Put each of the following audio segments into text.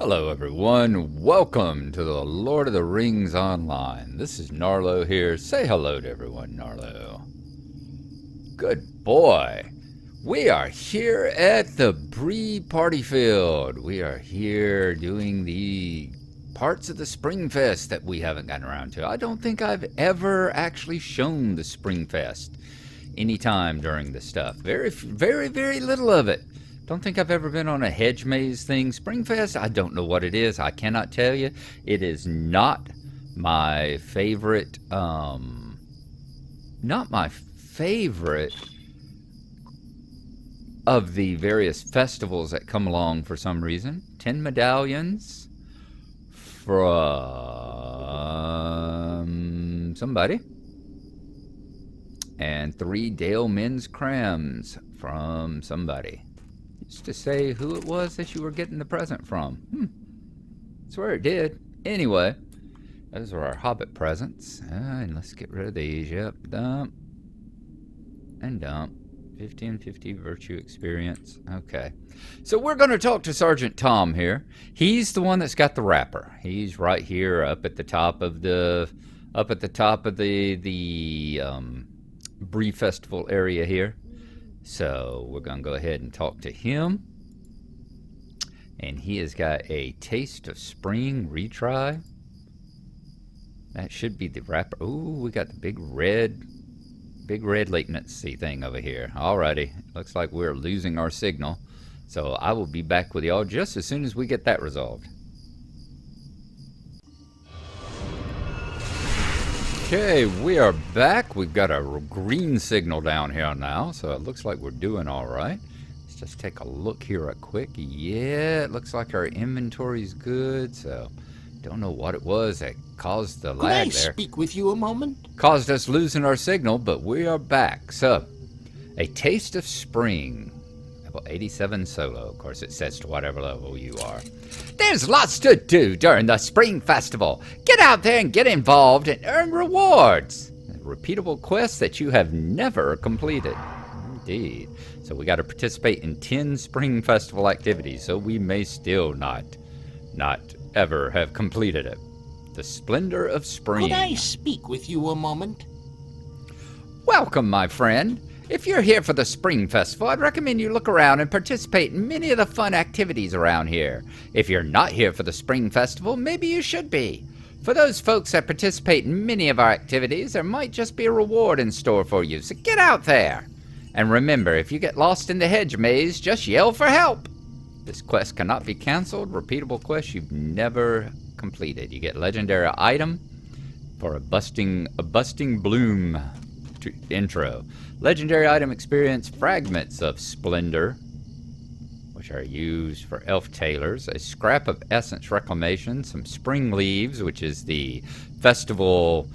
Hello everyone, welcome to the Lord of the Rings Online. This is Gnarlo here. Say hello to everyone, Gnarlo. Good boy. We are here at the Bree party field. We are here doing the parts of the Springfest that we haven't gotten around to. I don't think I've ever actually shown the Springfest anytime during the stuff. Very little of it. Don't think I've ever been on a hedge maze thing. Springfest, I don't know what it is. I cannot tell you. It is not my favorite, of the various festivals that come along for some reason. 10 medallions from somebody. And 3 Dale Men's Crams from somebody. Just to say who it was that you were getting the present from. Swear it did. Anyway, those are our Hobbit presents. And let's get rid of these. Yep, dump. And dump. 1550 virtue experience. Okay. So we're going to talk to Sergeant Tom here. He's the one that's got the wrapper. He's right here up at the top of the Bree Festival area here. So we're going to go ahead and talk to him. And he has got a Taste of Spring retry. That should be the wrapper. Ooh, we got the big red latency thing over here. Alrighty. Looks like we're losing our signal. So I will be back with y'all just as soon as we get that resolved. Okay, we are back. We've got a green signal down here now, so it looks like we're doing all right. Let's just take a look here real quick. Yeah, it looks like our inventory's good, so don't know what it was that caused the lag there. Could I speak with you a moment? Caused us losing our signal, but we are back. So, a Taste of Spring. Level 87 solo. Of course, it says to whatever level you are. There's lots to do during the Spring Festival. Get out there and get involved and earn rewards. Repeatable quests that you have never completed. Indeed. So we got to participate in 10 Spring Festival activities, so we may still not ever have completed it. The Splendor of Spring. Could I speak with you a moment? Welcome, my friend. If you're here for the Spring Festival, I'd recommend you look around and participate in many of the fun activities around here. If you're not here for the Spring Festival, maybe you should be. For those folks that participate in many of our activities, there might just be a reward in store for you, so get out there. And remember, if you get lost in the hedge maze, just yell for help. This quest cannot be canceled. Repeatable quest you've never completed. You get legendary item for a busting bloom intro. Legendary item experience, fragments of splendor, which are used for elf tailors, a scrap of essence reclamation, some spring leaves, which is the festival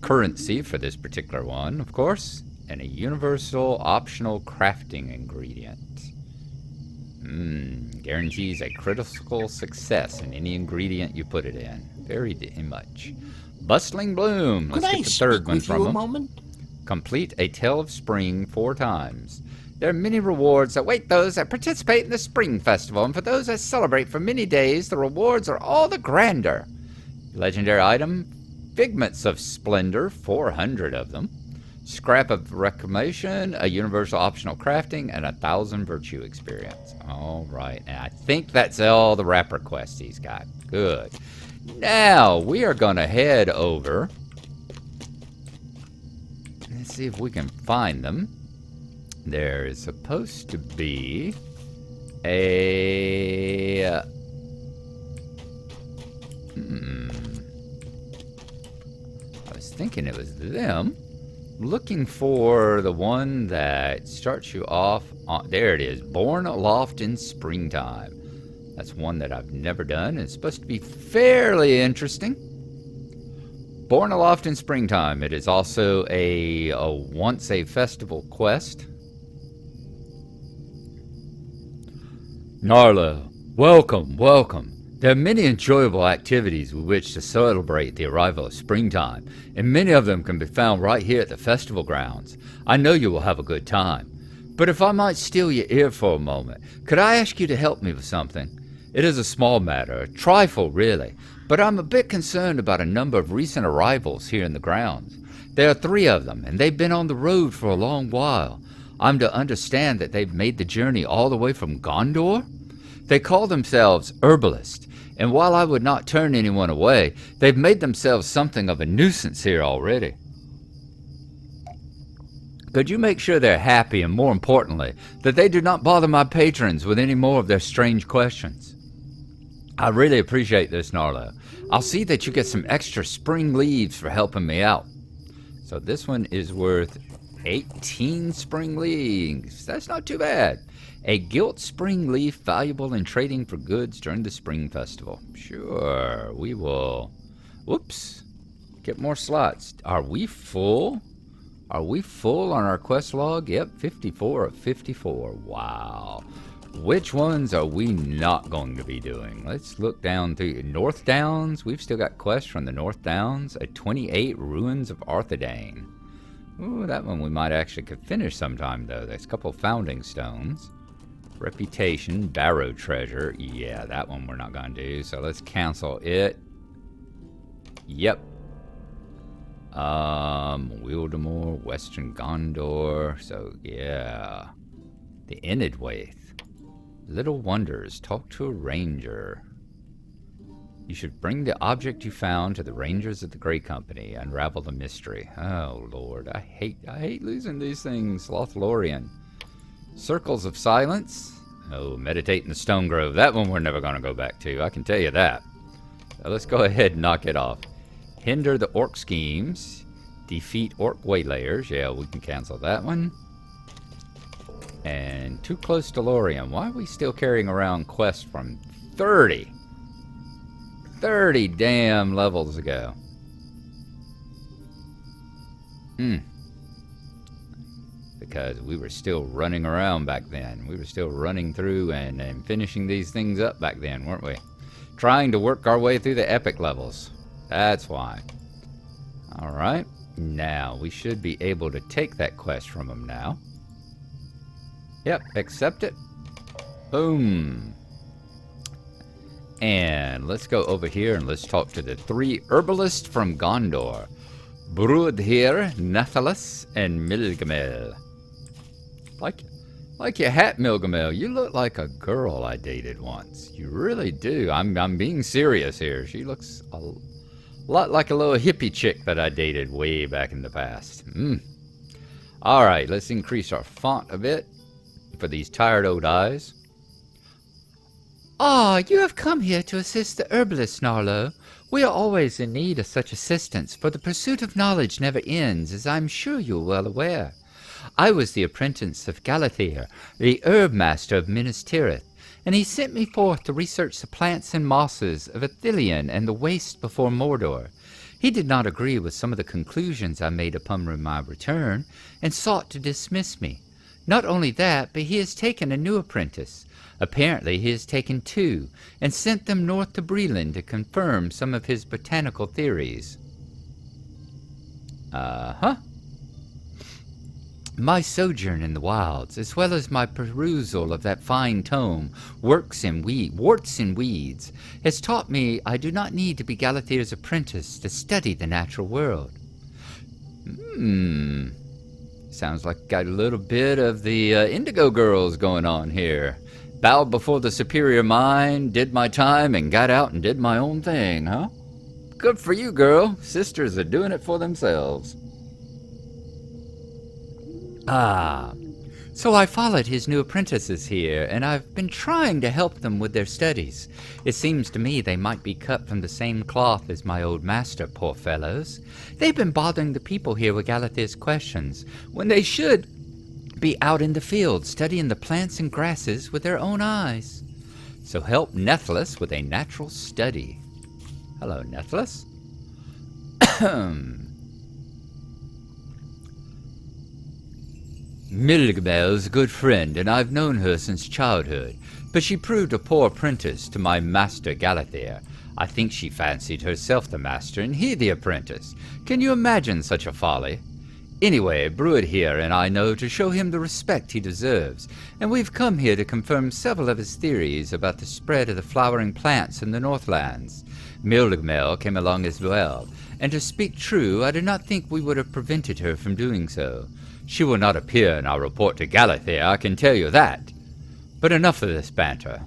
currency for this particular one, of course, and a universal optional crafting ingredient. Guarantees a critical success in any ingredient you put it in. Very much. Bustling bloom. Let's get the third one from them. Moment? Complete a Tale of Spring 4 times. There are many rewards that await those that participate in the Spring Festival, and for those that celebrate for many days, the rewards are all the grander. Legendary item, Figments of Splendor, 400 of them. Scrap of Reclamation, a universal optional crafting, and 1,000 virtue experience. All right, and I think that's all the wrapper quests he's got. Good. Now, we are going to head over. Let's see if we can find them. There is supposed to be a... I was thinking it was them. Looking for the one that starts you off on... There it is. Born Aloft in Springtime. That's one that I've never done. It's supposed to be fairly interesting. Born Aloft in Springtime. It is also a once a festival quest. Gnarlo, welcome. There are many enjoyable activities with which to celebrate the arrival of springtime, and many of them can be found right here at the festival grounds. I know you will have a good time. But if I might steal your ear for a moment, could I ask you to help me with something? It is a small matter, a trifle really, but I'm a bit concerned about a number of recent arrivals here in the grounds. There are 3 of them, and they've been on the road for a long while. I'm to understand that they've made the journey all the way from Gondor? They call themselves herbalists, and while I would not turn anyone away, they've made themselves something of a nuisance here already. Could you make sure they're happy, and more importantly, that they do not bother my patrons with any more of their strange questions? I really appreciate this, Gnarlo. I'll see that you get some extra spring leaves for helping me out. So this one is worth 18 spring leaves. That's not too bad. A gilt spring leaf valuable in trading for goods during the spring festival. Sure, we will. Whoops. Get more slots. Are we full? Are we full on our quest log? Yep, 54 of 54. Wow. Which ones are we not going to be doing? Let's look down through North Downs. We've still got quests from the North Downs. A 28 Ruins of Arthedain. Ooh, that one we might actually could finish sometime, though. There's a couple founding stones. Reputation, Barrow Treasure. Yeah, that one we're not going to do, so let's cancel it. Yep. Wildemore, Western Gondor. So, yeah. The Enidwaith. Little Wonders. Talk to a ranger. You should bring the object you found to the Rangers of the Grey Company. Unravel the mystery. Oh, Lord. I hate losing these things. Lothlorien. Circles of Silence. Oh, Meditate in the Stone Grove. That one we're never going to go back to. I can tell you that. So let's go ahead and knock it off. Hinder the Orc Schemes. Defeat Orc Waylayers. Yeah, we can cancel that one. And Too Close to Lorien. Why are we still carrying around quests from 30 damn levels ago? Because we were still running around back then. We were still running through and finishing these things up back then, weren't we? Trying to work our way through the epic levels. That's why. Alright. Now, we should be able to take that quest from them now. Yep, accept it. Boom. And let's go over here and let's talk to the 3 herbalists from Gondor. Brudhir, Nathalis, and Milgamel. Like your hat, Milgamel. You look like a girl I dated once. You really do. I'm being serious here. She looks a lot like a little hippie chick that I dated way back in the past. Alright, let's increase our font a bit for these tired old eyes. Ah, you have come here to assist the herbalists, Gnarlo. We are always in need of such assistance, for the pursuit of knowledge never ends, as I am sure you are well aware. I was the apprentice of Galathir, the herb master of Minas Tirith, and he sent me forth to research the plants and mosses of Ithilien and the waste before Mordor. He did not agree with some of the conclusions I made upon my return, and sought to dismiss me. Not only that, but he has taken a new apprentice. Apparently he has taken 2, and sent them north to Breeland to confirm some of his botanical theories. My sojourn in the wilds, as well as my perusal of that fine tome, Warts and Weeds, has taught me I do not need to be Galathir's apprentice to study the natural world. Sounds like got a little bit of the Indigo Girls going on here. Bowed before the superior mind, did my time, and got out and did my own thing, huh? Good for you, girl. Sisters are doing it for themselves. So I followed his new apprentices here, and I've been trying to help them with their studies. It seems to me they might be cut from the same cloth as my old master, poor fellows. They've been bothering the people here with Galathir's questions, when they should be out in the field studying the plants and grasses with their own eyes. So help Nethalis with a natural study. Hello, Nethalis. Milgamel's a good friend, and I've known her since childhood, but she proved a poor apprentice to my master Galathir. I think she fancied herself the master and he the apprentice. Can you imagine such a folly? Anyway, Bruid here and I know to show him the respect he deserves, and we've come here to confirm several of his theories about the spread of the flowering plants in the Northlands. Mildegmel came along as well, and to speak true, I do not think we would have prevented her from doing so. She will not appear in our report to Galathea, I can tell you that. But enough of this banter.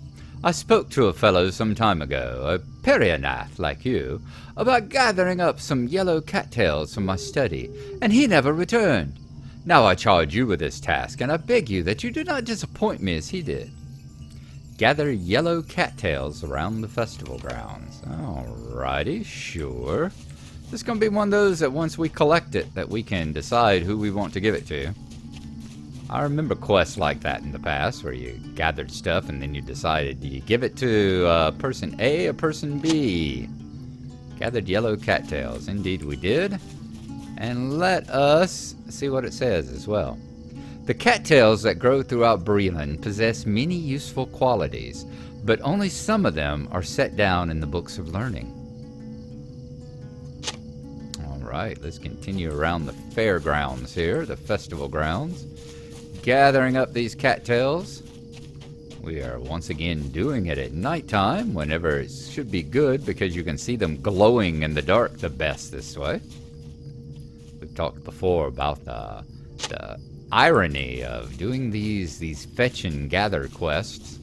I spoke to a fellow some time ago, a Perionath like you, about gathering up some yellow cattails from my study, and he never returned. Now I charge you with this task, and I beg you that you do not disappoint me as he did. Gather yellow cattails around the festival grounds. Alrighty, sure. This is going to be one of those that once we collect it, that we can decide who we want to give it to. I remember quests like that in the past, where you gathered stuff and then you decided, do you give it to person A or person B? Gathered yellow cattails. Indeed we did. And let us see what it says as well. The cattails that grow throughout Breeland possess many useful qualities, but only some of them are set down in the books of learning. Alright, let's continue around the fairgrounds here, the festival grounds. Gathering up these cattails. We are once again doing it at nighttime, whenever it should be good, because you can see them glowing in the dark the best this way. We've talked before about the irony of doing these fetch and gather quests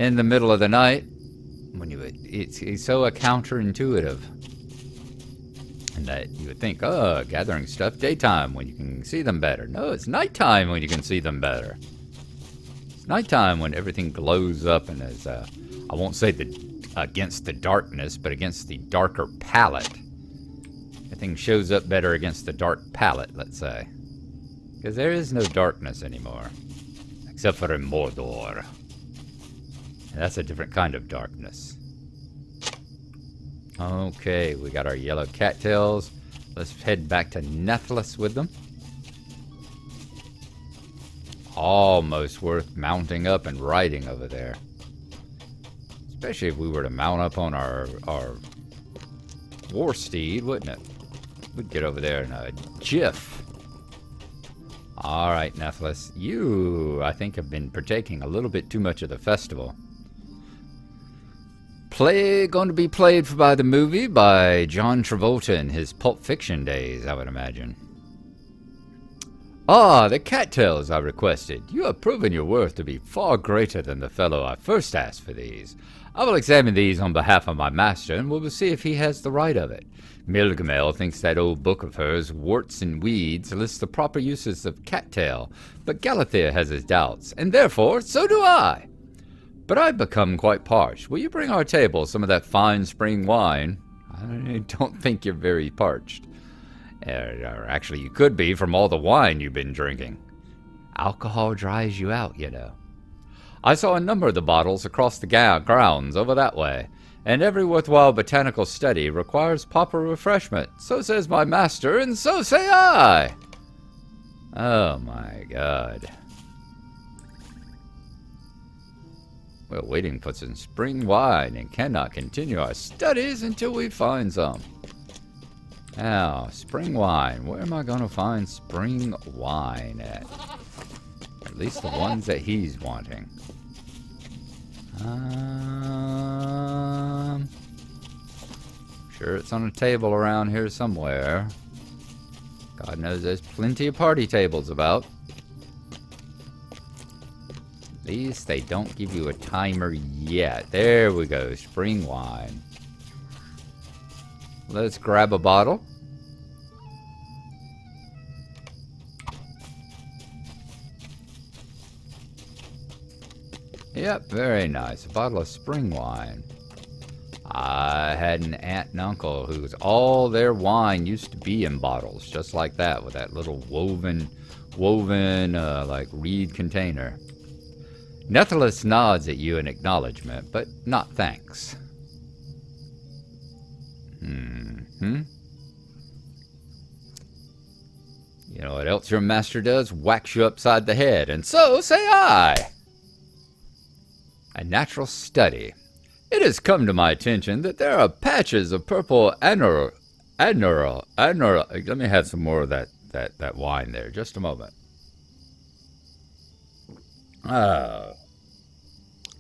in the middle of the night. It's so counterintuitive. And that you would think, oh, gathering stuff daytime when you can see them better. No, it's nighttime when you can see them better. It's nighttime when everything glows up and is, I won't say against the darkness, but against the darker palette. Everything shows up better against the dark palette, let's say. Because there is no darkness anymore. Except for in Mordor. And that's a different kind of darkness. Okay, we got our yellow cattails. Let's head back to Nethless with them. Almost worth mounting up and riding over there. Especially if we were to mount up on our war steed, wouldn't it? We'd get over there in a jiff. Alright, Nethless. You, I think, have been partaking a little bit too much of the festival. Going to be played by the movie by John Travolta in his Pulp Fiction days, I would imagine. Ah, the cattails I requested. You have proven your worth to be far greater than the fellow I first asked for these. I will examine these on behalf of my master, and we will see if he has the right of it. Milgamel thinks that old book of hers, Warts and Weeds, lists the proper uses of cattail, but Galathea has his doubts, and therefore, so do I. But I've become quite parched. Will you bring our table some of that fine spring wine? I don't think you're very parched. Or actually, you could be from all the wine you've been drinking. Alcohol dries you out, you know. I saw a number of the bottles across the grounds over that way, and every worthwhile botanical study requires proper refreshment. So says my master, and so say I. Oh my God. We're waiting for some spring wine and cannot continue our studies until we find some. Now, spring wine. Where am I going to find spring wine at? At least the ones that he's wanting. Sure it's on a table around here somewhere. God knows there's plenty of party tables about. At least they don't give you a timer yet. There we go, spring wine. Let's grab a bottle. Yep, very nice. A bottle of spring wine. I had an aunt and uncle whose all their wine used to be in bottles, just like that, with that little woven, like reed container. Nethelus nods at you in acknowledgement, but not thanks. You know what else your master does? Whacks you upside the head, and so say I. A natural study. It has come to my attention that there are patches of purple let me have some more of that that wine there. Just a moment.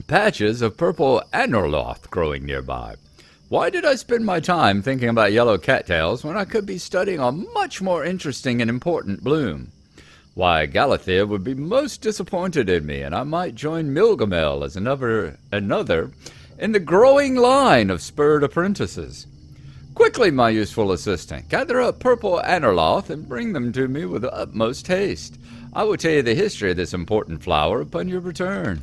Patches of purple anorloth growing nearby. Why did I spend my time thinking about yellow cattails when I could be studying a much more interesting and important bloom? Why, Galathea would be most disappointed in me, and I might join Milgamel as another in the growing line of spurred apprentices. Quickly, my useful assistant, gather up purple anorloth and bring them to me with the utmost haste. I will tell you the history of this important flower upon your return.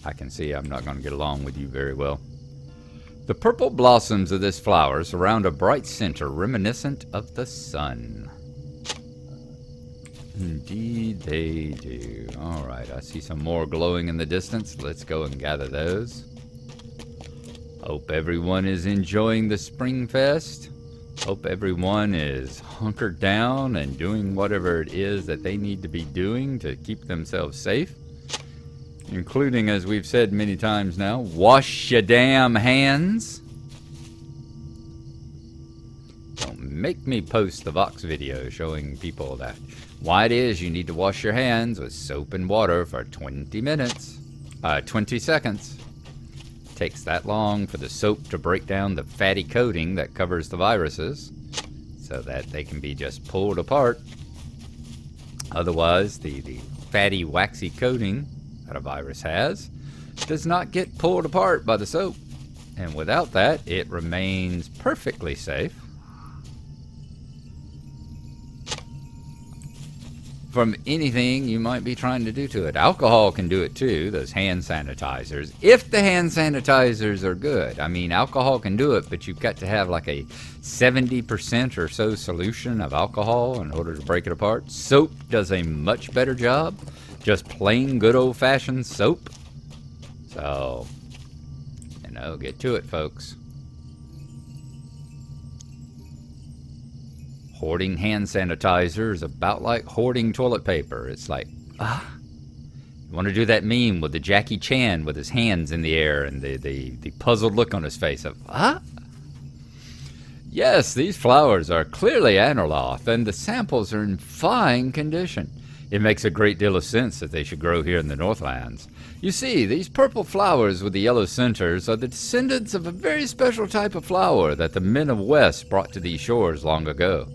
I can see I'm not going to get along with you very well. The purple blossoms of this flower surround a bright center reminiscent of the sun. Indeed they do. Alright, I see some more glowing in the distance. Let's go and gather those. Hope everyone is enjoying the Spring Fest. Hope everyone is hunkered down and doing whatever it is that they need to be doing to keep themselves safe. Including, as we've said many times now, wash your damn hands. Don't make me post the Vox video showing people that why it is you need to wash your hands with soap and water for 20 seconds. It takes that long for the soap to break down the fatty coating that covers the viruses so that they can be just pulled apart. Otherwise, the fatty, waxy coating that a virus has does not get pulled apart by the soap, and without that it remains perfectly safe from anything you might be trying to do to it. Alcohol can do it too, those hand sanitizers, if the hand sanitizers are good. I mean, alcohol can do it, but you've got to have like a 70% or so solution of alcohol in order to break it apart. Soap does a much better job. Just plain good old-fashioned soap. So, get to it, folks. Hoarding hand sanitizer is about like hoarding toilet paper. It's like, you want to do that meme with the Jackie Chan with his hands in the air and the puzzled look on his face of, Yes, these flowers are clearly anorloth, and the samples are in fine condition. It makes a great deal of sense that they should grow here in the Northlands. You see, these purple flowers with the yellow centers are the descendants of a very special type of flower that the men of West brought to these shores long ago.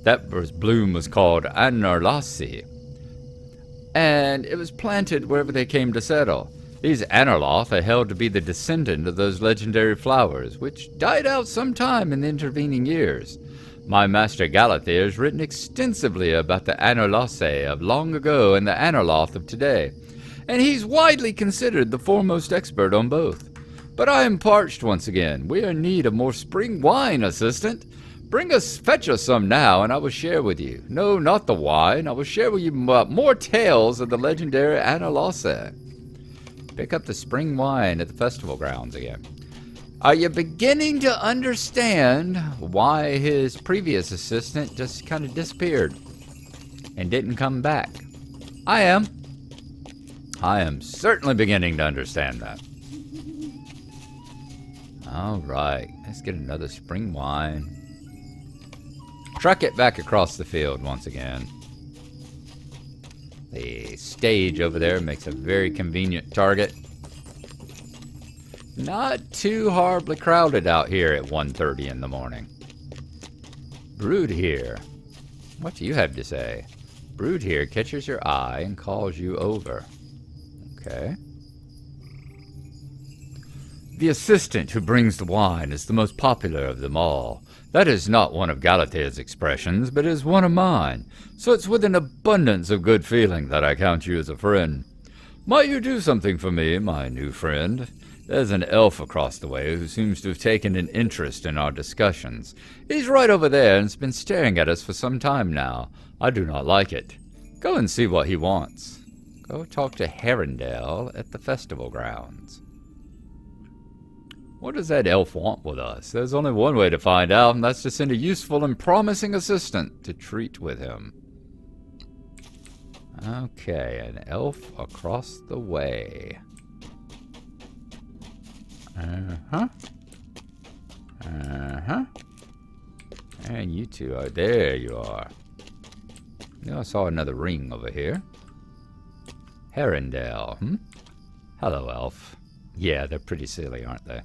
That bloom was called Anorlothi, and it was planted wherever they came to settle. These Anorloth are held to be the descendant of those legendary flowers, which died out sometime in the intervening years. My master Galathea has written extensively about the Anorlothi of long ago and the Anorloth of today, and he's widely considered the foremost expert on both. But I am parched once again. We are in need of more spring wine, assistant. Fetch us some now, and I will share with you. No, not the wine. I will share with you more tales of the legendary Anorlothi. Pick up the spring wine at the festival grounds again. Are you beginning to understand why his previous assistant just kind of disappeared and didn't come back? I am. I am certainly beginning to understand that. All right, let's get another spring wine. Truck it back across the field once again. The stage over there makes a very convenient target. Not too horribly crowded out here at 1:30 in the morning. Brood here. What do you have to say? Brood here catches your eye and calls you over. Okay. The assistant who brings the wine is the most popular of them all. That is not one of Galathea's expressions, but is one of mine. So it's with an abundance of good feeling that I count you as a friend. Might you do something for me, my new friend? There's an elf across the way who seems to have taken an interest in our discussions. He's right over there and has been staring at us for some time now. I do not like it. Go and see what he wants. Go talk to Herondale at the festival grounds. What does that elf want with us? There's only one way to find out, and that's to send a useful and promising assistant to treat with him. Okay, an elf across the way. huh? And you two are... There you are. I saw another ring over here. Herondale, Hello, elf. Yeah, they're pretty silly, aren't they?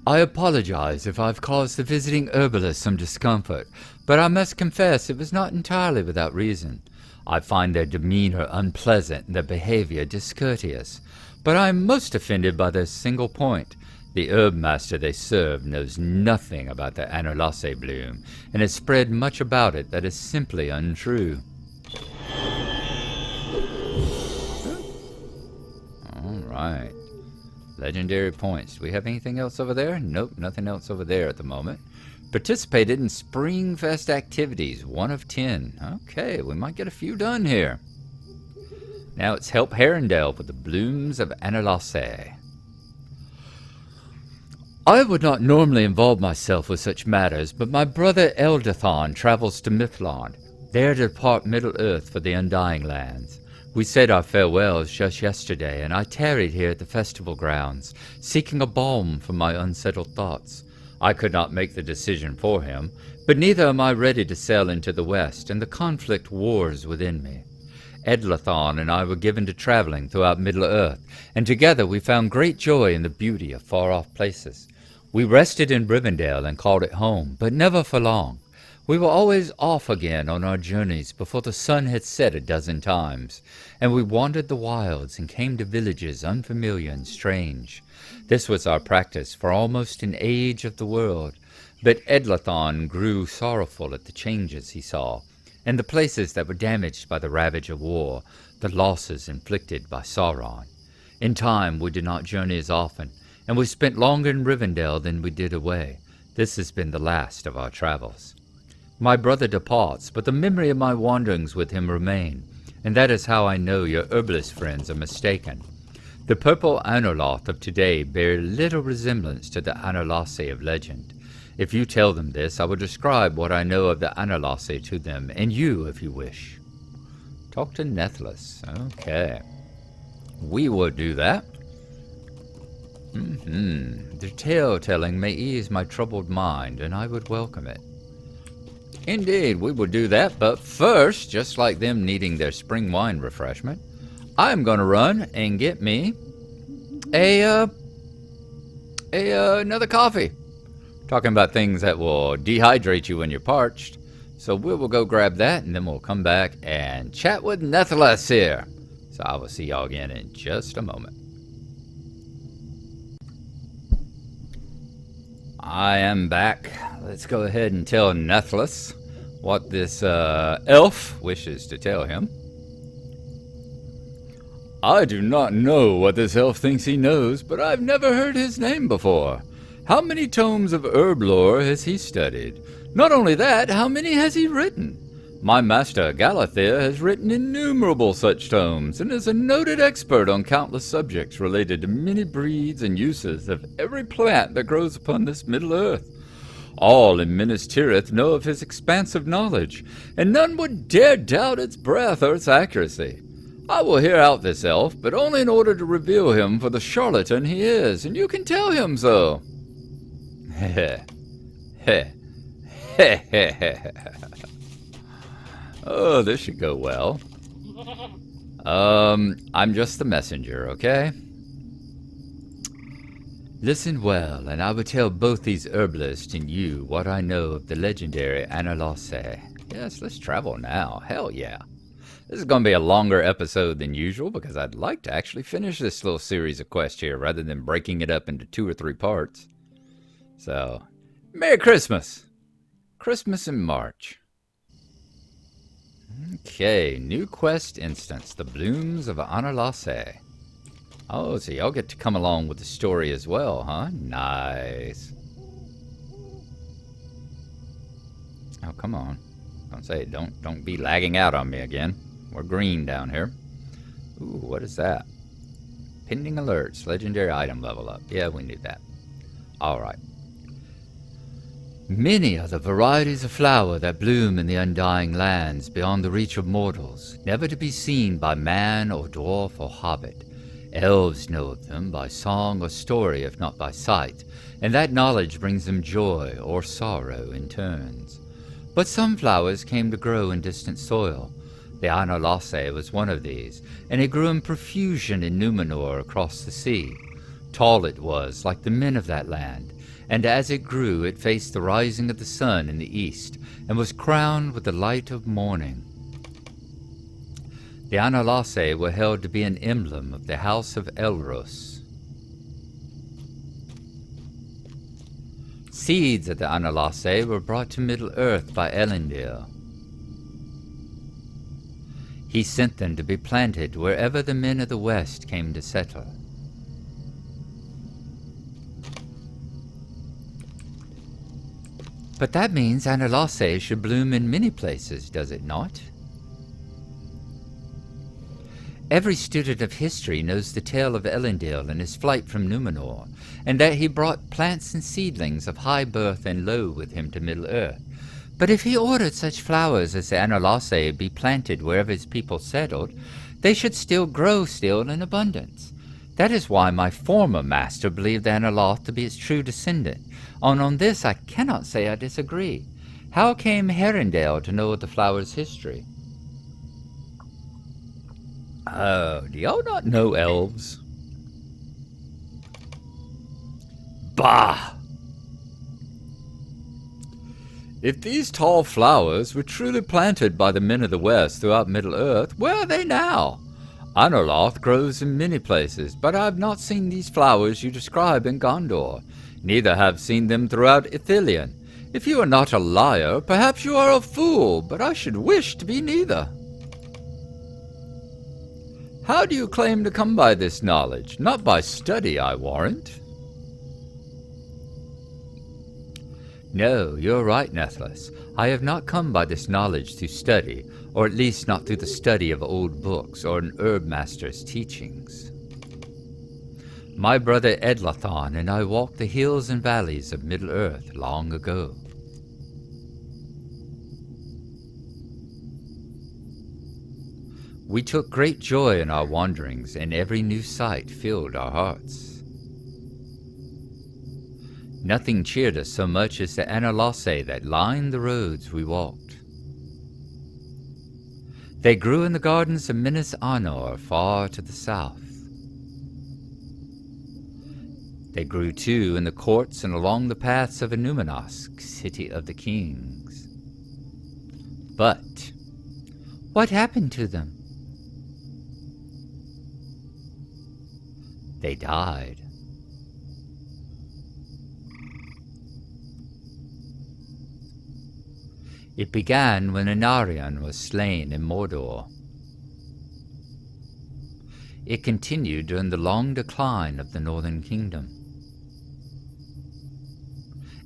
I apologize if I've caused the visiting herbalist some discomfort, but I must confess it was not entirely without reason. I find their demeanor unpleasant and their behavior discourteous, but I am most offended by this single point. The herb master they serve knows nothing about the Anolace bloom, and has spread much about it that is simply untrue. All right. Legendary points. Do we have anything else over there? Nope, nothing else over there at the moment. Participated in Springfest activities, 1 of 10. Okay, we might get a few done here. Now it's help Herondale with the blooms of Anolace. I would not normally involve myself with such matters, but my brother Eldathon travels to Mithlond, there to depart Middle-earth for the Undying Lands. We said our farewells just yesterday, and I tarried here at the festival grounds, seeking a balm for my unsettled thoughts. I could not make the decision for him, but neither am I ready to sail into the west, and the conflict wars within me. Edlathon and I were given to traveling throughout Middle-earth, and together we found great joy in the beauty of far-off places. We rested in Rivendell and called it home, but never for long. We were always off again on our journeys before the sun had set a dozen times, and we wandered the wilds and came to villages unfamiliar and strange. This was our practice for almost an age of the world, but Edlathon grew sorrowful at the changes he saw, and the places that were damaged by the ravage of war, the losses inflicted by Sauron. In time we did not journey as often, and we spent longer in Rivendell than we did away. This has been the last of our travels. My brother departs, but the memory of my wanderings with him remain, and that is how I know your herbalist friends are mistaken. The purple Anoloth of today bear little resemblance to the Anolace of legend. If you tell them this, I will describe what I know of the Anolace to them, and you, if you wish. Talk to Nethless. Okay. We will do that. The tale-telling may ease my troubled mind, and I would welcome it. Indeed, we will do that, but first, just like them needing their spring wine refreshment, I'm going to run and get me another coffee. Talking about things that will dehydrate you when you're parched. So we will go grab that, and then we'll come back and chat with Nethless here. So I will see y'all again in just a moment. I am back. Let's go ahead and tell Nethless what this elf wishes to tell him. I do not know what this elf thinks he knows, but I've never heard his name before. How many tomes of herb lore has he studied? Not only that, how many has he written? My master Galathir has written innumerable such tomes, and is a noted expert on countless subjects related to many breeds and uses of every plant that grows upon this Middle Earth. All in Minas Tirith know of his expansive knowledge, and none would dare doubt its breadth or its accuracy. I will hear out this elf, but only in order to reveal him for the charlatan he is, and you can tell him so. Heh heh heh heh heh. Oh, this should go well. I'm just the messenger, okay? Listen well, and I will tell both these herbalists and you what I know of the legendary Anolace. Yes, let's travel now. Hell yeah. This is going to be a longer episode than usual because I'd like to actually finish this little series of quests here rather than breaking it up into 2 or 3 parts. So, Merry Christmas! Christmas in March. Okay, new quest instance, the Blooms of Anolace. Oh, so y'all get to come along with the story as well, huh? Nice. Oh, come on. Don't say, don't be lagging out on me again. We're green down here. Ooh, what is that? Pending alerts, legendary item level up. Yeah, we need that. Alright. Many are the varieties of flower that bloom in the Undying Lands beyond the reach of mortals, never to be seen by man or dwarf or hobbit. Elves know of them by song or story, if not by sight, and that knowledge brings them joy or sorrow in turns. But some flowers came to grow in distant soil. The Analasse was one of these, and it grew in profusion in Numenor across the sea. Tall it was, like the men of that land, and as it grew it faced the rising of the sun in the east, and was crowned with the light of morning. The Analasse were held to be an emblem of the house of Elros. Seeds of the Analasse were brought to Middle-earth by Elendil. He sent them to be planted wherever the men of the West came to settle. But that means Analasse should bloom in many places, does it not? Every student of history knows the tale of Elendil and his flight from Numenor, and that he brought plants and seedlings of high birth and low with him to Middle-earth. But if he ordered such flowers as the Analasse be planted wherever his people settled, they should still grow in abundance. That is why my former master believed the Analoth to be its true descendant, and on this I cannot say I disagree. How came Herendale to know of the flower's history? Oh, do y'all not know elves? Bah! If these tall flowers were truly planted by the men of the West throughout Middle-earth, where are they now? Anorloth grows in many places, but I have not seen these flowers you describe in Gondor. Neither have seen them throughout Ithilien. If you are not a liar, perhaps you are a fool, but I should wish to be neither. How do you claim to come by this knowledge? Not by study, I warrant. No, you're right, Nethless. I have not come by this knowledge through study, or at least not through the study of old books or an herb master's teachings. My brother Edlathon and I walked the hills and valleys of Middle-earth long ago. We took great joy in our wanderings, and every new sight filled our hearts. Nothing cheered us so much as the Analasse that lined the roads we walked. They grew in the gardens of Minas Anor far to the south. They grew too in the courts and along the paths of Enumenask, city of the kings. But what happened to them? They died. It began when Anarion was slain in Mordor. It continued during the long decline of the Northern Kingdom.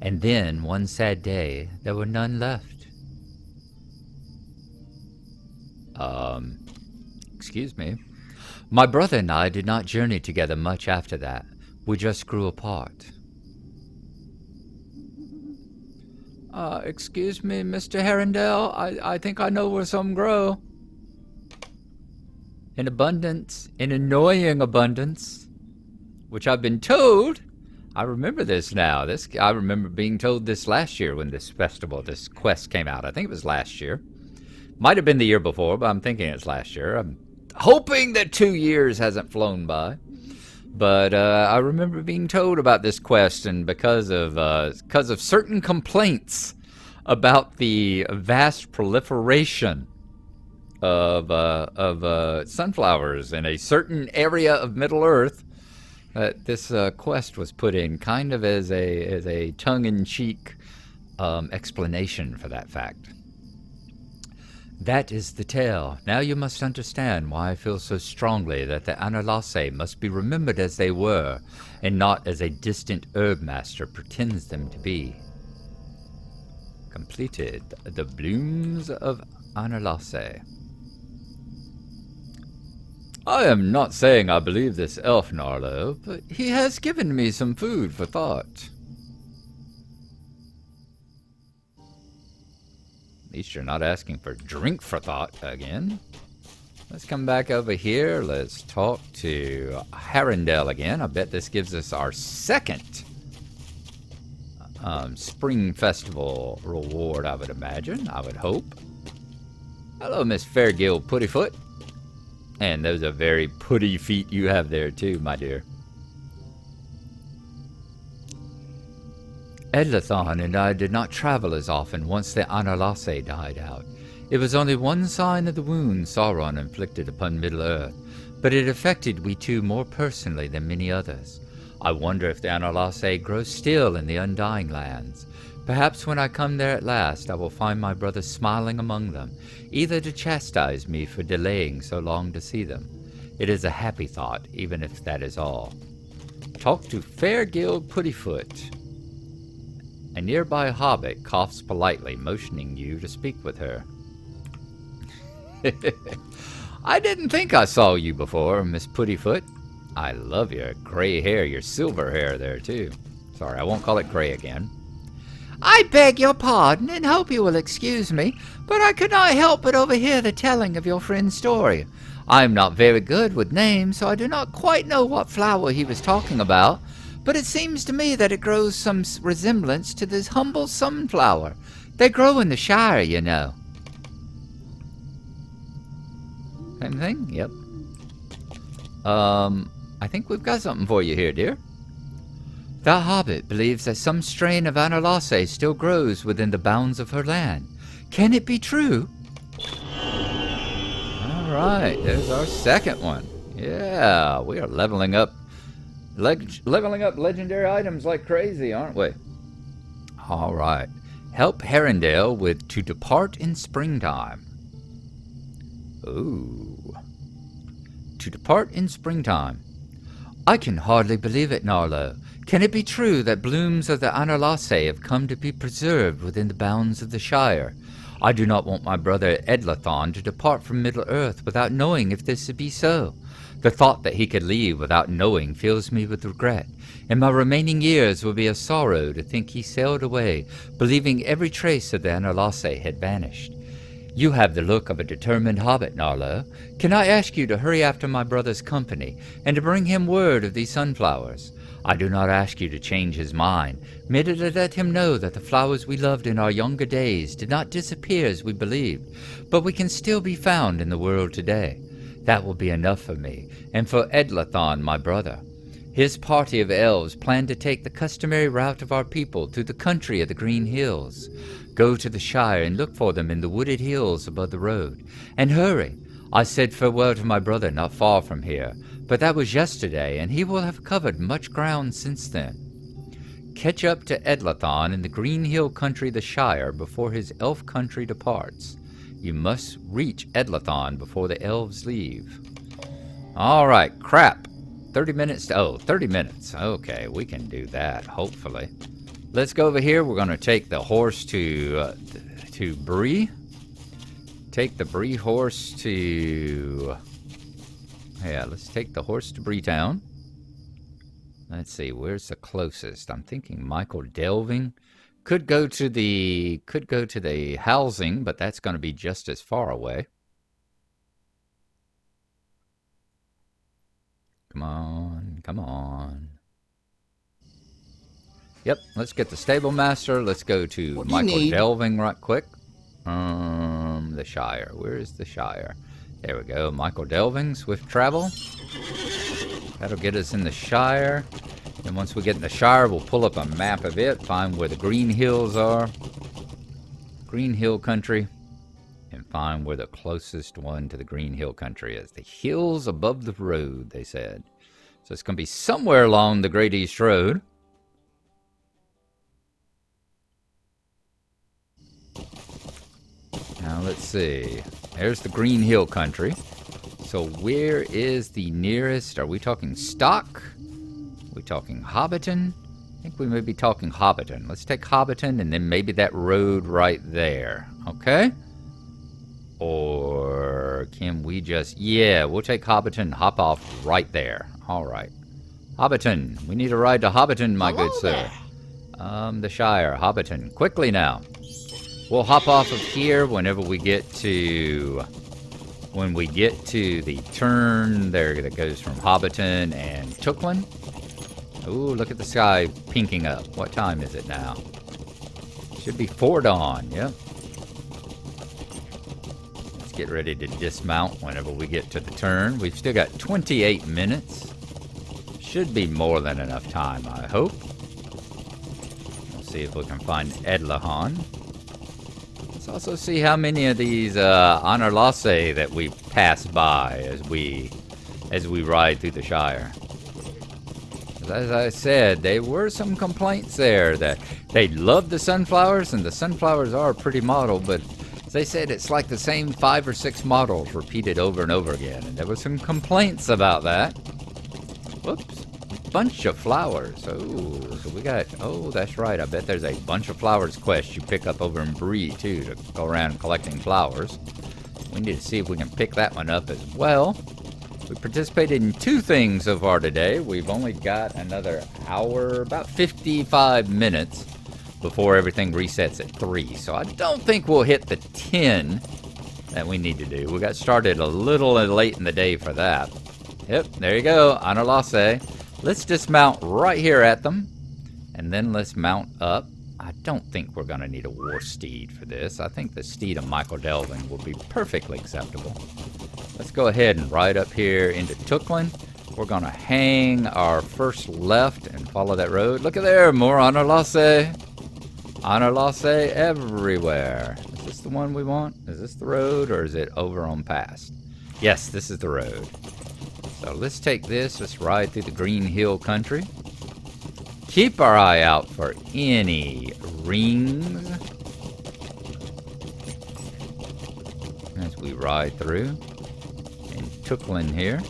And then, one sad day, there were none left. Excuse me. My brother and I did not journey together much after that. We just grew apart. Excuse me, Mr. Herendale, I think I know where some grow. In abundance, in annoying abundance, which I've been told. I remember this now. I remember being told this last year when this quest came out. I think it was last year. Might have been the year before, but I'm thinking it's last year. I'm hoping that 2 years hasn't flown by. But I remember being told about this quest, and because of certain complaints about the vast proliferation of sunflowers in a certain area of Middle-earth, this quest was put in kind of as a tongue-in-cheek explanation for that fact. That is the tale. Now you must understand why I feel so strongly that the Analasse must be remembered as they were, and not as a distant herb master pretends them to be. Completed. The Blooms of Analasse. I am not saying I believe this elf, Gnarlo, but he has given me some food for thought. At least you're not asking for drink for thought again. Let's come back over here. Let's talk to Harrendale again. I bet this gives us our second Spring Festival reward, I would imagine. I would hope. Hello, Miss Fairgill Puttyfoot. And those are very putty feet you have there too, my dear. Edlathon and I did not travel as often once the Anarlasse died out. It was only one sign of the wound Sauron inflicted upon Middle-earth, but it affected we two more personally than many others. I wonder if the Anarlasse grow still in the Undying Lands. Perhaps when I come there at last, I will find my brothers smiling among them, either to chastise me for delaying so long to see them. It is a happy thought, even if that is all. Talk to Fairgill Puttyfoot. A nearby hobbit coughs politely, motioning you to speak with her. I didn't think I saw you before, Miss Puttyfoot. I love your gray hair, your silver hair there, too. Sorry, I won't call it gray again. I beg your pardon, and hope you will excuse me, but I could not help but overhear the telling of your friend's story. I am not very good with names, so I do not quite know what flower he was talking about, but it seems to me that it grows some resemblance to this humble sunflower. They grow in the Shire, you know. Same thing? Yep. I think we've got something for you here, dear. The hobbit believes that some strain of Anarlasse still grows within the bounds of her land. Can it be true? All right, there's our second one. Yeah, we are leveling up legendary items like crazy, aren't we? All right. Help Harrendale with To Depart in Springtime. Ooh. To Depart in Springtime. I can hardly believe it, Gnarlo. Can it be true that blooms of the Anarlasse have come to be preserved within the bounds of the Shire? I do not want my brother Edlathon to depart from Middle-earth without knowing if this be so. The thought that he could leave without knowing fills me with regret, and my remaining years will be a sorrow to think he sailed away, believing every trace of the Anarlasse had vanished. You have the look of a determined hobbit, Gnarlo. Can I ask you to hurry after my brother's company, and to bring him word of these sunflowers? I do not ask you to change his mind, merely to let him know that the flowers we loved in our younger days did not disappear as we believed, but we can still be found in the world today. That will be enough for me, and for Edlathon, my brother. His party of elves plan to take the customary route of our people through the country of the Green Hills. Go to the Shire and look for them in the wooded hills above the road. And hurry! I said farewell to my brother not far from here, but that was yesterday, and he will have covered much ground since then. Catch up to Edlathon in the Green Hill country of the Shire before his elf country departs. You must reach Edlathon before the elves leave. All right, crap. 30 minutes. 30 minutes. Okay, we can do that, hopefully. Let's go over here. We're going to take the horse to Bree. Take the Bree horse to... Yeah, let's take the horse to Breetown. Let's see, where's the closest? I'm thinking Michael Delving. Could go to the housing, but that's going to be just as far away. Come on, come on. Yep, let's get the stable master. Let's go to Michael Delving right quick. The Shire. Where is the Shire? There we go. Michael Delving, swift travel. That'll get us in the Shire. And once we get in the Shire, we'll pull up a map of it, find where the Green Hills are. Green Hill country. And find where the closest one to the Green Hill country is. The hills above the road, they said. So it's going to be somewhere along the Great East Road. Now let's see. There's the Green Hill country. So where is the nearest? Are we talking Stock? Are we talking Hobbiton? I think we may be talking Hobbiton. Let's take Hobbiton and then maybe that road right there. Okay? Or can we just... Yeah, we'll take Hobbiton and hop off right there. All right. Hobbiton. We need a ride to Hobbiton, my good sir. The Shire. Hobbiton. Quickly now. We'll hop off of here whenever we get to when we get to the turn there that goes from Hobbiton and Tooklin. Ooh, look at the sky pinking up. What time is it now? Should be 4 dawn, yep. Let's get ready to dismount whenever we get to the turn. We've still got 28 minutes. Should be more than enough time, I hope. We'll see if we can find Edlahan. Let's also see how many of these Honor Lasse that we pass by as we ride through the Shire. As I said, there were some complaints there that they love the sunflowers, and the sunflowers are pretty model, but as they said, it's like the same 5 or 6 models repeated over and over again, and there were some complaints about that. Whoops. Bunch of flowers. Oh, so we got, oh, that's right. I bet there's a bunch of flowers quest you pick up over in Bree, too, to go around collecting flowers. We need to see if we can pick that one up as well. We participated in 2 things so far today. We've only got another hour, about 55 minutes before everything resets at 3. So I don't think we'll hit the 10 that we need to do. We got started a little late in the day for that. Yep, there you go, Honor Lasse. Let's dismount right here at them, and then let's mount up. I don't think we're going to need a war steed for this. I think the steed of Michael Delvin will be perfectly acceptable. Let's go ahead and ride up here into Tooklin. We're going to hang our first left and follow that road. Look at there, more Honor Lasse. Honor Lasse everywhere. Is this the one we want? Is this the road, or is it over on past? Yes, this is the road. So let's take this, let's ride through the Green Hill country. Keep our eye out for any rings as we ride through. In Tooklin here.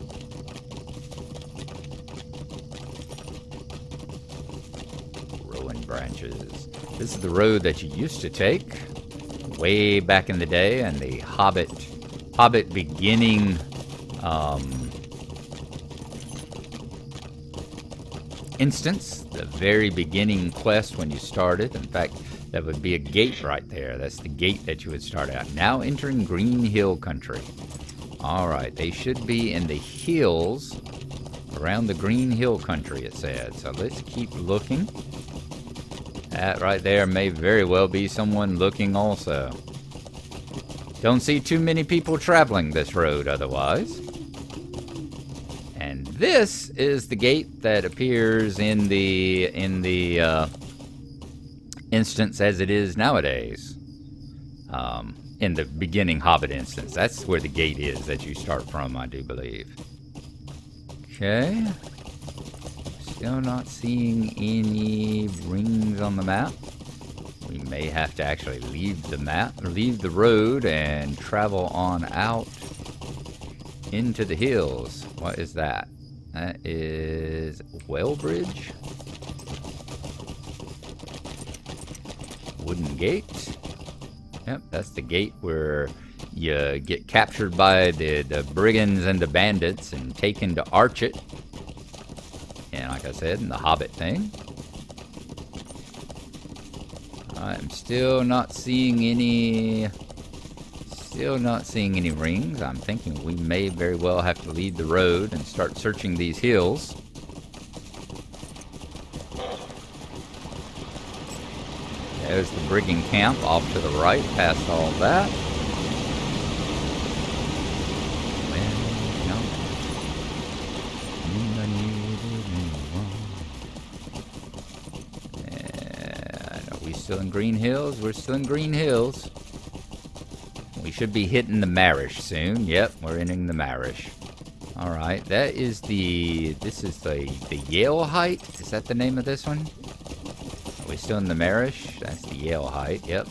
Rowan branches. This is the road that you used to take way back in the day, and the Hobbit beginning instance, the very beginning quest when you started. In fact, that would be a gate right there. That's the gate that you would start at. Now entering Green Hill country. Alright, they should be in the hills around the Green Hill country, it said. So let's keep looking. That right there may very well be someone looking also. Don't see too many people traveling this road otherwise. And this is the gate that appears in the instance as it is nowadays. In the beginning Hobbit instance. That's where the gate is that you start from, I do believe. Okay. Still not seeing any rings on the map. We may have to actually leave the map, leave the road, and travel on out into the hills. What is that? That is Wellbridge. Wooden gate. Yep, that's the gate where you get captured by the brigands and the bandits and taken to Archet. And like I said, in the Hobbit thing. I'm still not seeing any rings. I'm thinking we may very well have to leave the road and start searching these hills. There's the brigand camp off to the right, past all that. And are we still in Green Hills? We're still in Green Hills. We should be hitting the Marish soon. Yep, we're entering the Marish. Alright, this is the Yale Height? Is that the name of this one? Are we still in the Marish? That's the Yale Height, yep.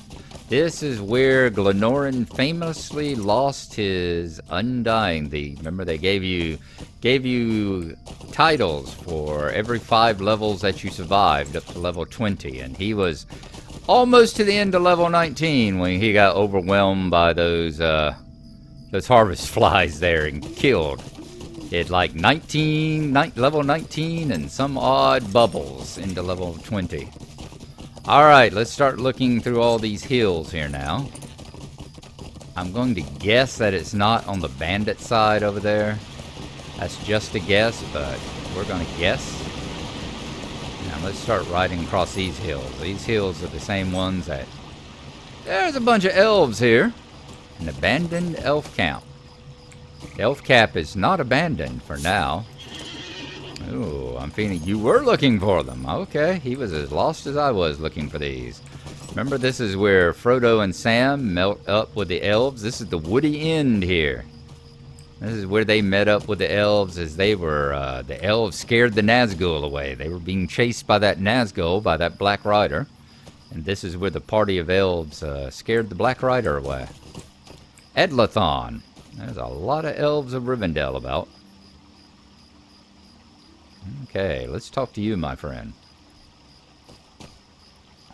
This is where Glenorin famously lost his Undying. Remember they gave you titles for every 5 levels that you survived up to level 20, and he was almost to the end of level 19 when he got overwhelmed by those harvest flies there and killed. It like level 19 and some odd bubbles into level 20. Alright, let's start looking through all these hills here now. I'm going to guess that it's not on the bandit side over there. That's just a guess, but we're going to guess. Now let's start riding across these hills. These hills are the same ones that... There's a bunch of elves here. An abandoned elf camp. The elf cap is not abandoned for now. Ooh, I'm feeling you were looking for them. Okay, he was as lost as I was looking for these. Remember, this is where Frodo and Sam met up with the elves. This is the woody end here. This is where they met up with the elves as they were, the elves scared the Nazgul away. They were being chased by that Nazgul, by that Black Rider. And this is where the party of elves scared the Black Rider away. Edlathon. There's a lot of elves of Rivendell about. Okay, let's talk to you, my friend.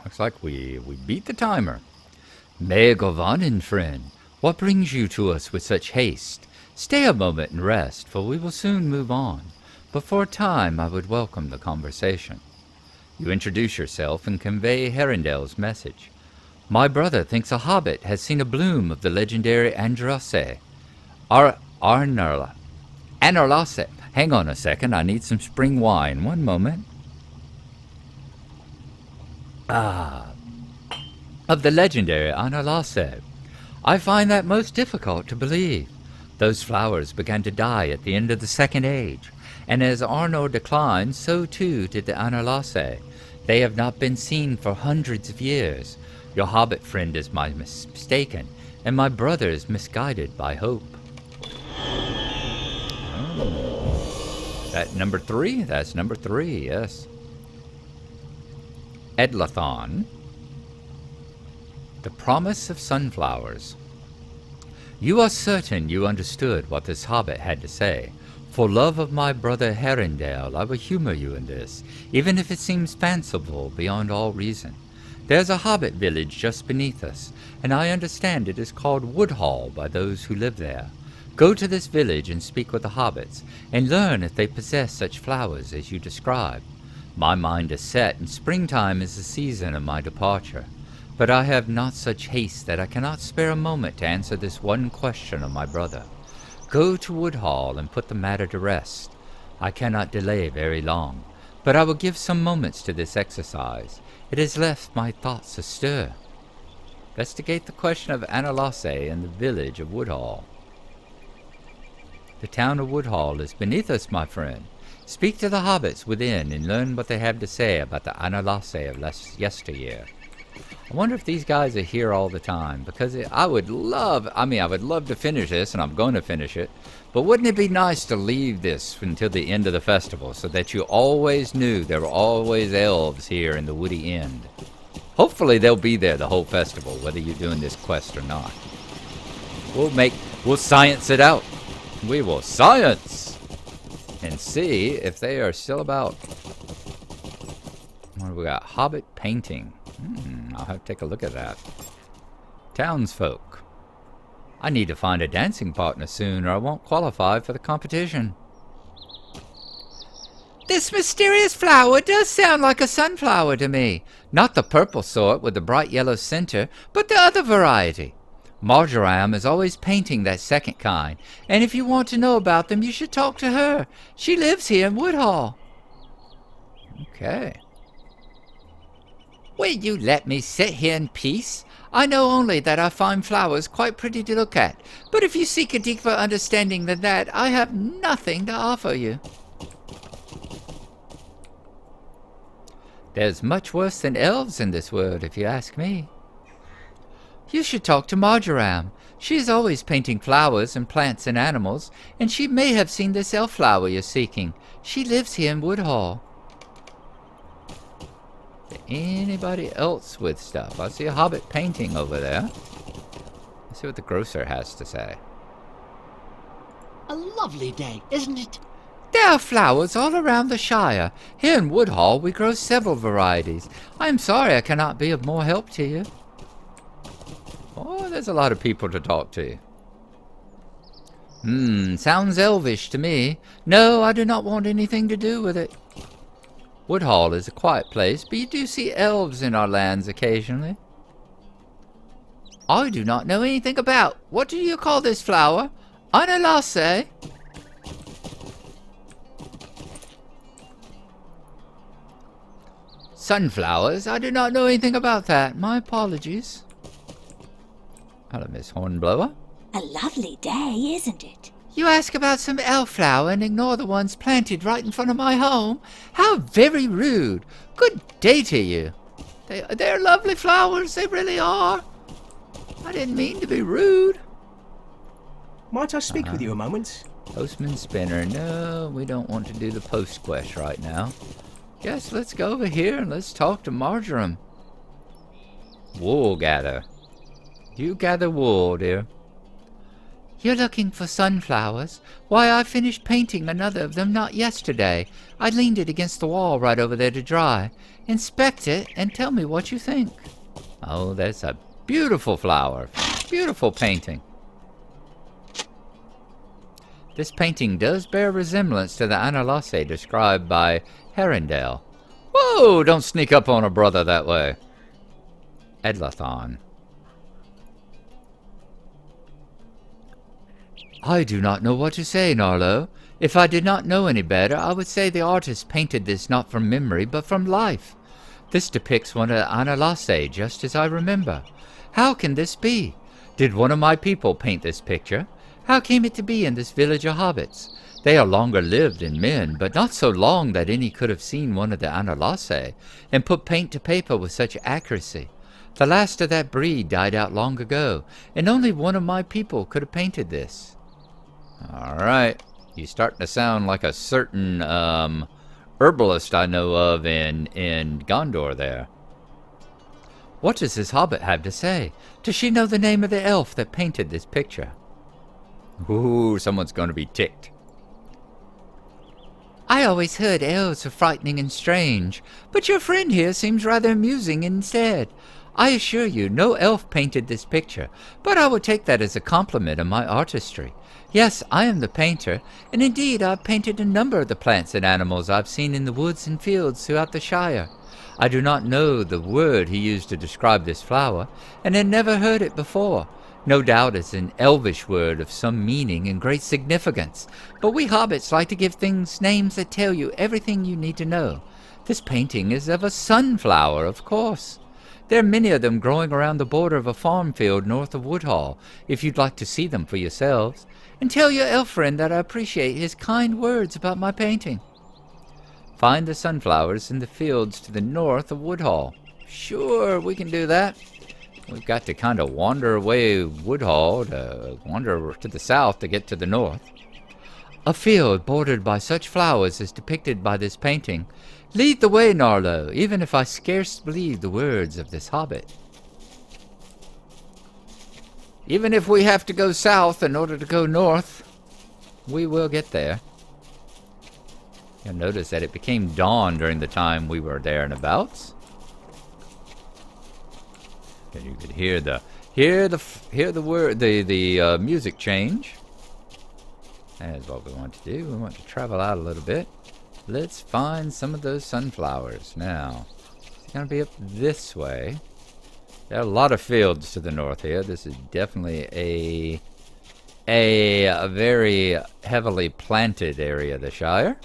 Looks like we beat the timer. May Govanen, friend, what brings you to us with such haste? Stay a moment and rest, for we will soon move on. But for a time I would welcome the conversation. You introduce yourself and convey Herindale's message. My brother thinks a hobbit has seen a bloom of the legendary Andrasse. Anarlasse. Hang on a second, I need some spring wine. One moment. Of the legendary Anarlasse. I find that most difficult to believe. Those flowers began to die at the end of the Second Age, and as Arnor declined, so too did the Anarlasse. They have not been seen for hundreds of years. Your hobbit friend is mistaken, and my brother is misguided by hope. That number 3? That's number 3, yes. Edlathon. The promise of sunflowers. You are certain you understood what this hobbit had to say. For love of my brother Herindale, I will humor you in this, even if it seems fanciful beyond all reason. There's a hobbit village just beneath us, and I understand it is called Woodhall by those who live there. Go to this village and speak with the hobbits, and learn if they possess such flowers as you describe. My mind is set, and springtime is the season of my departure. But I have not such haste that I cannot spare a moment to answer this one question of my brother. Go to Woodhall and put the matter to rest. I cannot delay very long, but I will give some moments to this exercise. It has left my thoughts astir. Investigate the question of Anarlasse and the village of Woodhall. The town of Woodhall is beneath us, my friend. Speak to the hobbits within and learn what they have to say about the Anarlasse of yesteryear. I wonder if these guys are here all the time, because I would love to finish this, and I'm going to finish it, but wouldn't it be nice to leave this until the end of the festival, so that you always knew there were always elves here in the woody end? Hopefully they'll be there the whole festival, whether you're doing this quest or not. We'll science it out. We will science and see if they are still about. What do we got? Hobbit painting. I'll have to take a look at that. Townsfolk. I need to find a dancing partner soon, or I won't qualify for the competition. This mysterious flower does sound like a sunflower to me. Not the purple sort with the bright yellow center, but the other variety. Marjoram is always painting that second kind, and if you want to know about them, you should talk to her. She lives here in Woodhall. Okay. Will you let me sit here in peace? I know only that I find flowers quite pretty to look at, but if you seek a deeper understanding than that, I have nothing to offer you. There's much worse than elves in this world, if you ask me. You should talk to Marjoram. She is always painting flowers and plants and animals, and she may have seen this elf flower you're seeking. She lives here in Woodhall. Anybody else with stuff? I see a hobbit painting over there. Let's see what the grocer has to say. A lovely day, isn't it? There are flowers all around the Shire. Here in Woodhall we grow several varieties. I am sorry I cannot be of more help to you. Oh, there's a lot of people to talk to. Sounds elvish to me. No, I do not want anything to do with it. Woodhall is a quiet place, but you do see elves in our lands occasionally. I do not know anything about. What do you call this flower? Ananase? Sunflowers? I do not know anything about that. My apologies. Hello, Miss Hornblower. A lovely day, isn't it? You ask about some elf flower and ignore the ones planted right in front of my home? How very rude. Good day to you. They're lovely flowers, they really are. I didn't mean to be rude. Might I speak with you a moment? Postman Spinner. No, we don't want to do the post quest right now. Guess let's go over here and let's talk to Marjoram. Wool gather. You gather wool, dear. You're looking for sunflowers? Why, I finished painting another of them not yesterday. I leaned it against the wall right over there to dry. Inspect it and tell me what you think. Oh, that's a beautiful flower. Beautiful painting. This painting does bear resemblance to the Ananase described by Herondale. Whoa, don't sneak up on a brother that way. Edlathon. I do not know what to say, Gnarlo. If I did not know any better, I would say the artist painted this not from memory, but from life. This depicts one of Ananase, just as I remember. How can this be? Did one of my people paint this picture? How came it to be in this village of hobbits? They are longer lived than men, but not so long that any could have seen one of the Ananase, and put paint to paper with such accuracy. The last of that breed died out long ago, and only one of my people could have painted this. All right. You're starting to sound like a certain herbalist I know of in Gondor there. What does this hobbit have to say? Does she know the name of the elf that painted this picture? Ooh, someone's going to be ticked. I always heard elves were frightening and strange, but your friend here seems rather amusing instead. I assure you, no elf painted this picture, but I will take that as a compliment of my artistry. Yes, I am the painter, and indeed I've painted a number of the plants and animals I've seen in the woods and fields throughout the Shire. I do not know the word he used to describe this flower, and had never heard it before. No doubt it's an elvish word of some meaning and great significance, but we hobbits like to give things names that tell you everything you need to know. This painting is of a sunflower, of course. There are many of them growing around the border of a farm field north of Woodhall, if you'd like to see them for yourselves. And tell your elf friend that I appreciate his kind words about my painting. Find the sunflowers in the fields to the north of Woodhall. Sure, we can do that. We've got to kind of wander away Woodhall, to wander to the south to get to the north. A field bordered by such flowers as depicted by this painting. Lead the way, Gnarlo, even if I scarce believe the words of this hobbit. Even if we have to go south in order to go north, we will get there. You'll notice that it became dawn during the time we were there and abouts. And you could hear the music change. That's what we want to do. We want to travel out a little bit. Let's find some of those sunflowers. Now, it's going to be up this way. There are a lot of fields to the north here. This is definitely a very heavily planted area of the Shire.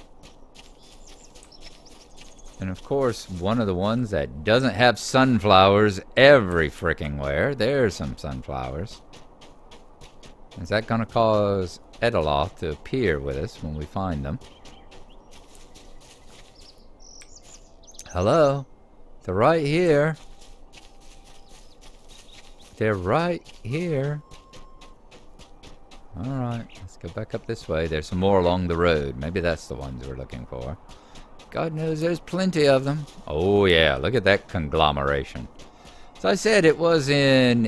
And of course, one of the ones that doesn't have sunflowers every frickin' where. There's some sunflowers. Is that going to cause Edeloth to appear with us when we find them? Hello? They're right here. They're right here. Alright, let's go back up this way. There's some more along the road. Maybe that's the ones we're looking for. God knows there's plenty of them. Oh yeah, look at that conglomeration. So I said it was in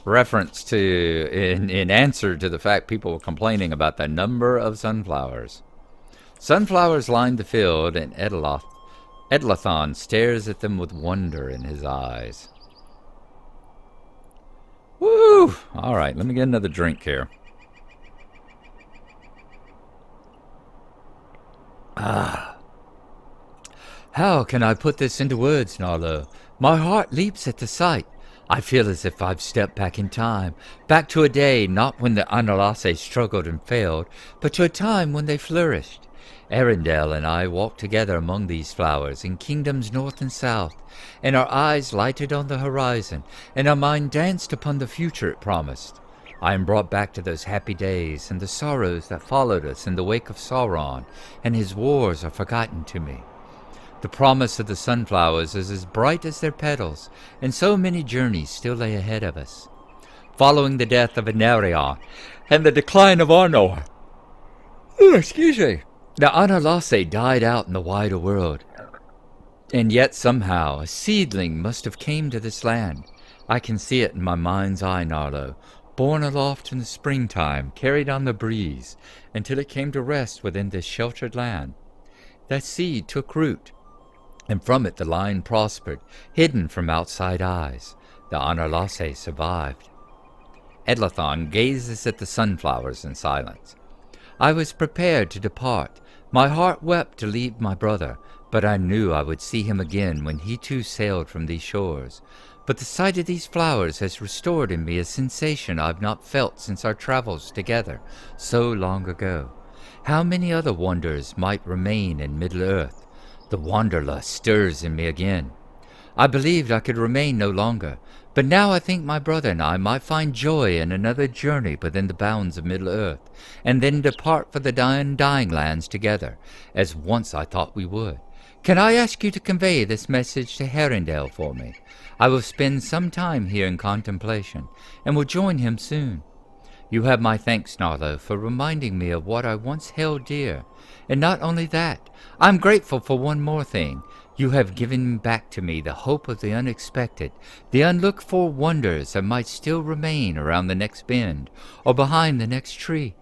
reference to, in answer to the fact people were complaining about the number of sunflowers. Sunflowers lined the field, and Edlathon stares at them with wonder in his eyes. Woo! Alright, let me get another drink here. How can I put this into words, Gnarlo? My heart leaps at the sight. I feel as if I've stepped back in time, back to a day not when the Analasse struggled and failed, but to a time when they flourished. Arendelle and I walked together among these flowers in kingdoms north and south, and our eyes lighted on the horizon, and our mind danced upon the future it promised. I am brought back to those happy days, and the sorrows that followed us in the wake of Sauron, and his wars are forgotten to me. The promise of the sunflowers is as bright as their petals, and so many journeys still lay ahead of us. Following the death of Anarion and the decline of Arnor, the Analasse died out in the wider world. And yet somehow a seedling must have came to this land. I can see it in my mind's eye, Gnarlo, borne aloft in the springtime, carried on the breeze, until it came to rest within this sheltered land. That seed took root, and from it the line prospered, hidden from outside eyes. The Analasse survived. Edlathon gazes at the sunflowers in silence. I was prepared to depart. My heart wept to leave my brother, but I knew I would see him again when he too sailed from these shores. But the sight of these flowers has restored in me a sensation I've not felt since our travels together so long ago. How many other wonders might remain in Middle-earth? The wanderlust stirs in me again. I believed I could remain no longer, but now I think my brother and I might find joy in another journey within the bounds of Middle-earth, and then depart for the undying lands together, as once I thought we would. Can I ask you to convey this message to Arendelle for me? I will spend some time here in contemplation, and will join him soon. You have my thanks, Gnarlo, for reminding me of what I once held dear. And not only that, I'm grateful for one more thing. You have given back to me the hope of the unexpected, the unlooked-for wonders that might still remain around the next bend, or behind the next tree.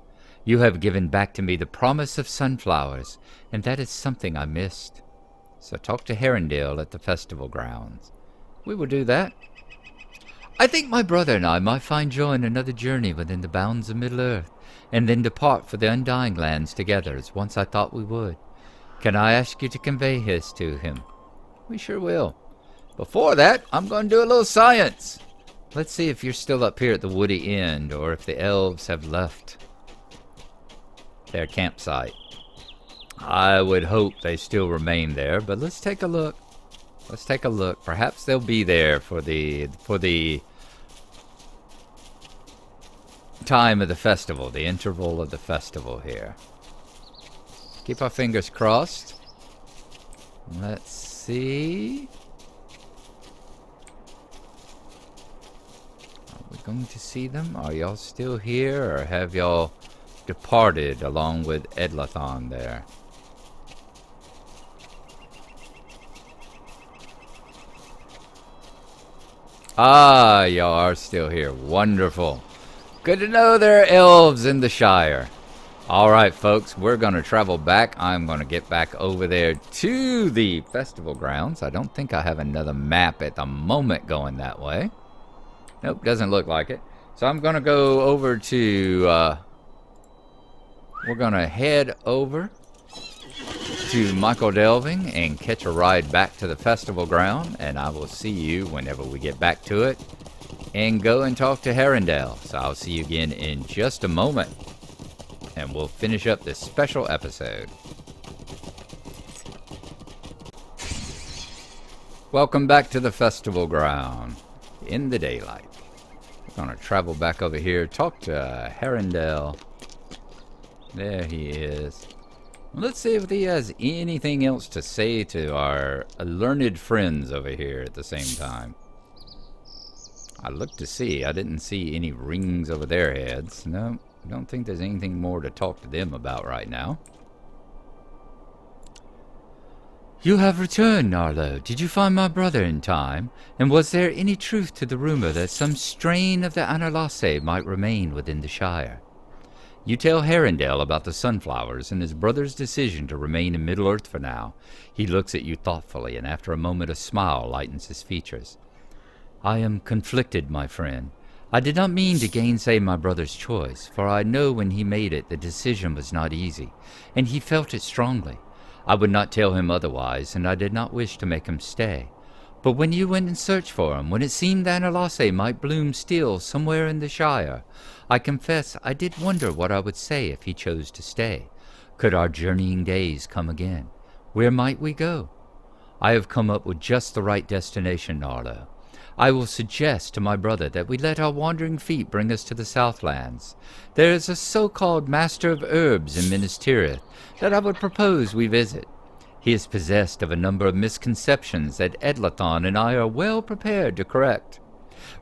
You have given back to me the promise of sunflowers, and that is something I missed. So talk to Arendelle at the festival grounds. We will do that. I think my brother and I might find joy in another journey within the bounds of Middle-earth, and then depart for the undying lands together, as once I thought we would. Can I ask you to convey his to him? We sure will. Before that, I'm going to do a little science. Let's see if you're still up here at the woody end, or if the elves have left their campsite. I would hope they still remain there, but let's take a look. Let's take a look. Perhaps they'll be there for the time of the festival, the interval of the festival here. Keep our fingers crossed. Let's see. Are we going to see them? Are y'all still here, or have y'all departed along with Edlathon there? Ah, y'all are still here. Wonderful. Good to know there are elves in the Shire. Alright, folks, we're going to travel back. I'm going to get back over there to the festival grounds. I don't think I have another map at the moment going that way. Nope, doesn't look like it. So I'm going to go over to... we're going to head over to Michael Delving and catch a ride back to the festival ground, and I will see you whenever we get back to it and go and talk to Arendelle. So I'll see you again in just a moment, and we'll finish up this special episode. Welcome back to the festival ground in the daylight. We're going to travel back over here, talk to Arendelle. There he is. Let's see if he has anything else to say to our learned friends over here at the same time. I looked to see. I didn't see any rings over their heads. No, I don't think there's anything more to talk to them about right now. You have returned, Gnarlo. Did you find my brother in time? And was there any truth to the rumor that some strain of the Analasse might remain within the Shire? You tell Arendelle about the sunflowers and his brother's decision to remain in Middle-earth for now. He looks at you thoughtfully, and after a moment a smile lightens his features. I am conflicted, my friend. I did not mean to gainsay my brother's choice, for I know when he made it the decision was not easy, and he felt it strongly. I would not tell him otherwise, and I did not wish to make him stay. But when you went in search for him, when it seemed that Analasse might bloom still somewhere in the Shire, I confess I did wonder what I would say if he chose to stay. Could our journeying days come again? Where might we go? I have come up with just the right destination, Gnarlo. I will suggest to my brother that we let our wandering feet bring us to the Southlands. There is a so-called Master of Herbs in Minas Tirith that I would propose we visit. He is possessed of a number of misconceptions that Edlathon and I are well prepared to correct.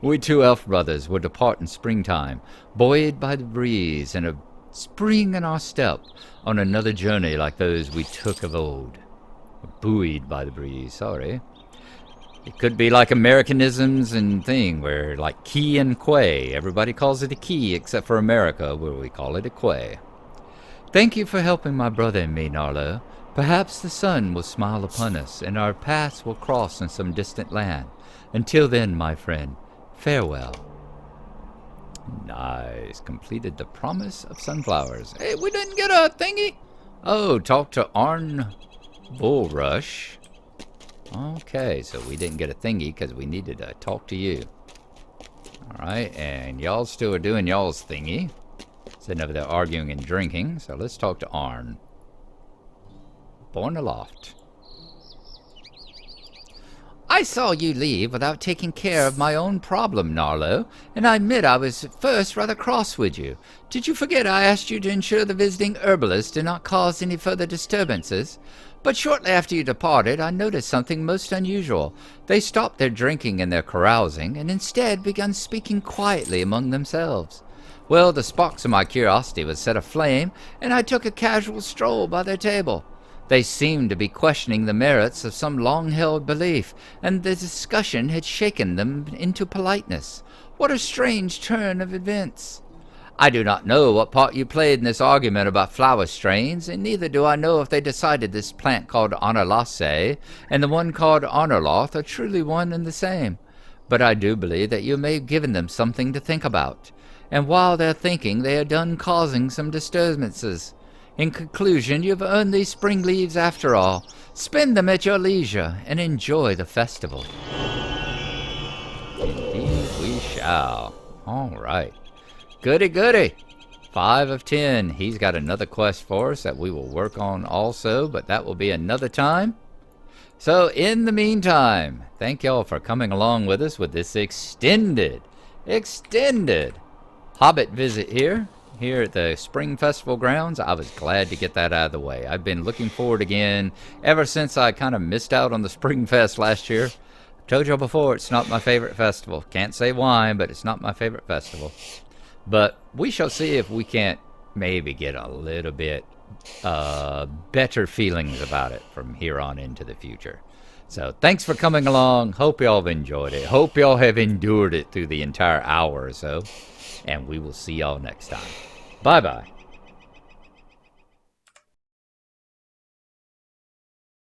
We two elf brothers will depart in springtime, buoyed by the breeze and a spring in our step, on another journey like those we took of old. Buoyed by the breeze, sorry. It could be like Americanisms and thing, where like key and quay. Everybody calls it a key except for America, where we call it a quay. Thank you for helping my brother and me, Gnarlo. Perhaps the sun will smile upon us, and our paths will cross in some distant land. Until then, my friend, farewell. Nice. Completed the promise of sunflowers. Hey, we didn't get a thingy. Oh, talk to Arn Bullrush. Okay, so we didn't get a thingy because we needed to talk to you. Alright, and y'all still are doing y'all's thingy. Sitting over there arguing and drinking, so let's talk to Arn. Born aloft. I saw you leave without taking care of my own problem, Gnarlo, and I admit I was at first rather cross with you. Did you forget I asked you to ensure the visiting herbalists did not cause any further disturbances? But shortly after you departed, I noticed something most unusual. They stopped their drinking and their carousing, and instead began speaking quietly among themselves. Well, the sparks of my curiosity was set aflame, and I took a casual stroll by their table. They seemed to be questioning the merits of some long-held belief, and the discussion had shaken them into politeness. What a strange turn of events! I do not know what part you played in this argument about flower strains, and neither do I know if they decided this plant called Analasse and the one called Arnorloth are truly one and the same. But I do believe that you may have given them something to think about, and while they're thinking they are done causing some disturbances. In conclusion, you've earned these spring leaves after all. Spend them at your leisure, and enjoy the festival. Indeed we shall. All right. Goody, goody. 5 of 10. He's got another quest for us that we will work on also, but that will be another time. So, in the meantime, thank y'all for coming along with us with this extended Hobbit visit here at the Spring Festival grounds. I was glad to get that out of the way. I've been looking forward again ever since I kind of missed out on the Spring Fest last year. I've told y'all before, it's not my favorite festival. Can't say why, but it's not my favorite festival. But we shall see if we can't maybe get a little bit better feelings about it from here on into the future. So thanks for coming along. Hope y'all have enjoyed it. Hope y'all have endured it through the entire hour or so. And we will see y'all next time. Bye-bye.